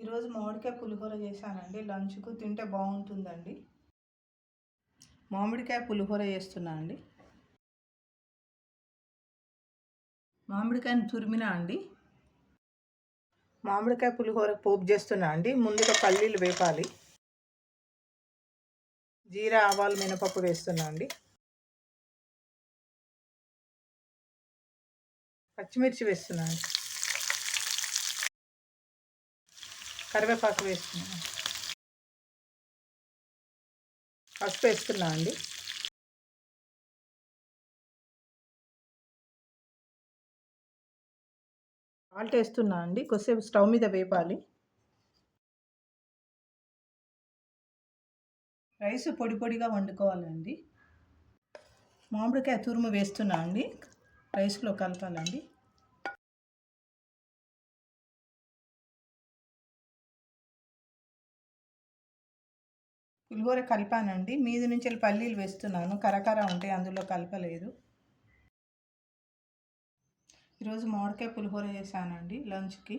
ఈరోజు మామిడికాయ పులిహోర చేశానండి. లంచ్కు తింటే బాగుంటుందండి. మామిడికాయ పులిహోర చేస్తున్నా అండి. మామిడికాయను తురిమినా అండి. మామిడికాయ పులిహోర పోపు చేస్తున్నా అండి. ముందుగా పల్లీలు వేపాలి. జీరా, ఆవాలు, మినపప్పు వేస్తున్నా అండి. పచ్చిమిర్చి వేస్తున్నా అండి. కరివేపాకు వేస్తున్నా. పసుపు వేస్తున్నా అండి. సాల్ట్ వేస్తున్నా అండి. కొద్దిసేపు స్టవ్ మీద వేపాలి. రైస్ పొడి పొడిగా వండుకోవాలండి. మామిడికాయ తురుము వేస్తున్నా అండి. రైస్లో కలపాలండి. పులిహోర కలిపానండి. మీది నుంచి పల్లీలు వేస్తున్నాను. కరకర ఉంటాయి, అందులో కలపలేదు. ఈరోజు మామిడికాయ పులిహోర చేశానండి లంచ్కి.